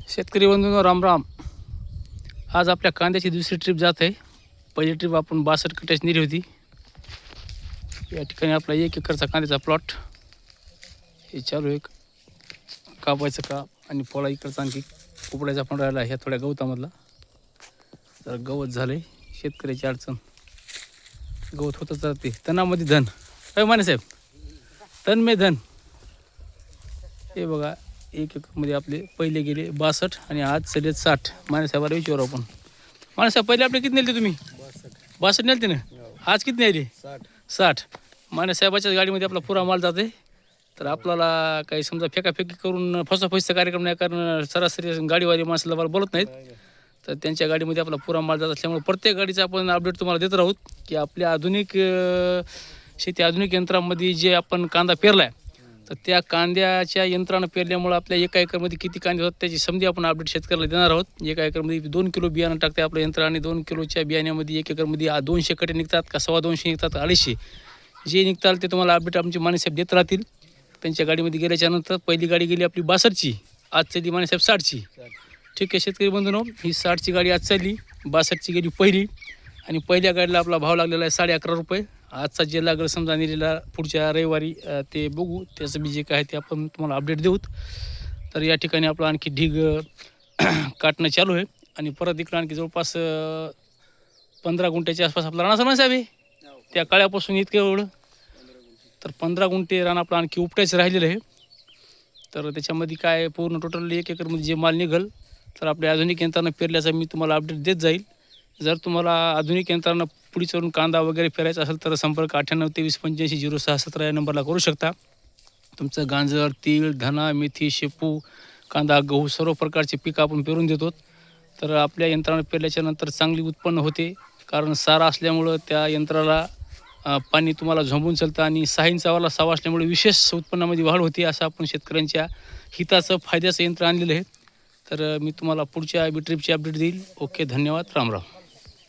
शेतकरी बंधूंनो राम राम. आज आपल्या कांद्याची दुसरी ट्रिप जात आहे. पहिली ट्रिप आपण 62 कट्ट्याची नेली होती. या ठिकाणी आपला 1 एकरचा कांद्याचा प्लॉट हे चालू आहे. कापायचं का आणि पोळा इकडचा आणखी उपडायचा पण राहिला ह्या थोड्या गवतामधला. तर गवत झालं आहे. शेतकऱ्याची अडचण गवत होतच जाते. तणामध्ये धन काय माने साहेब, तन मे धन. हे बघा 1 एकरमध्ये आपले पहिले गेले 62 आणि आज चलेत 60. माने साहेबाला विचारू आपण. माने साहेब पहिले आपले किती नेलते तुम्ही? 62 नेलते ना. आज किती नेले? 60. माने साहेबाच्याच गाडीमध्ये आपला पुरा माल जाते. तर आपल्याला काही समजा फेकाफेकी करून फसाफसीचा कार्यक्रम नाही, कारण सरासरी गाडीवाले माणसाला मला बोलत नाहीत. तर त्यांच्या गाडीमध्ये आपला पुरा माल जात असल्यामुळे प्रत्येक गाडीचा आपण अपडेट तुम्हाला देत राहू की आपल्या आधुनिक शेती आधुनिक यंत्रामध्ये जे आपण कांदा पेरला आहे, तर त्या कांद्याच्या यंत्रानं पेरल्यामुळे आपल्या 1 एकरमध्ये किती कांदे होतात त्याची समजी आपण अपडेट शेतकऱ्याला देणार आहोत. 1 एकरमध्ये 2 किलो बियाणं टाकते आपलं यंत्र आणि 2 किलोच्या बियाण्यामध्ये 1 एकरमध्ये 200 कटे निघतात का 250 निघतात 250 जे निघताल ते तुम्हाला अपडेट आमचे मानेसाहेब देत राहतील. त्यांच्या गाडीमध्ये गेल्याच्यानंतर पहिली गाडी गेली आपली 62ची, आज चालली मानेसाहेब 60ची. ठीक आहे शेतकरी बंधूंनो, ही 60ची गाडी आज चालली, 62ची गेली पहिली आणि पहिल्या गाडीला आपला भाव लागलेला आहे 11.5 रुपये. आजचा जे लागलं समजा नेलेला पुढच्या रविवारी ते बघू, त्याचं बी जे काय ते आपण तुम्हाला अपडेट देऊत. तर या ठिकाणी आपलं आणखी ढीग काटणं चालू आहे आणि परत इकडं आणखी जवळपास 15 गुंठ्याच्या आसपास आपला राणा समज आहे त्या काळ्यापासून इतकं एवढं. तर 15 गुंठे रान आपलं आणखी उपटायचं राहिलेलं आहे. तर त्याच्यामध्ये काय पूर्ण टोटल 1 एकरमध्ये जे माल निघल तर आपल्या आधुनिक यंत्रानं पेरल्याचा मी तुम्हाला अपडेट देत जाईल. जर तुम्हाला आधुनिक यंत्रानं पुढी चढून कांदा वगैरे पेरायचा असेल तर संपर्क 9823850617 या नंबरला करू शकता. तुमचं गांजर, तीळ, धना, मेथी, शेपू, कांदा, गहू सर्व प्रकारचे पीक आपण पेरून देतो. तर आपल्या यंत्रानं पेरल्याच्यानंतर चांगली उत्पन्न होते, कारण सारा असल्यामुळं त्या यंत्राला पाणी तुम्हाला झोंबून चालतं आणि 6 इंचावाला सावा असल्यामुळे विशेष उत्पन्नामध्ये वाढ होते. असं आपण शेतकऱ्यांच्या हिताचं फायद्याचं यंत्र आणलेलं आहे. तर मी तुम्हाला पुढच्या ट्रिपची अपडेट देईल. ओके, धन्यवाद, राम राम.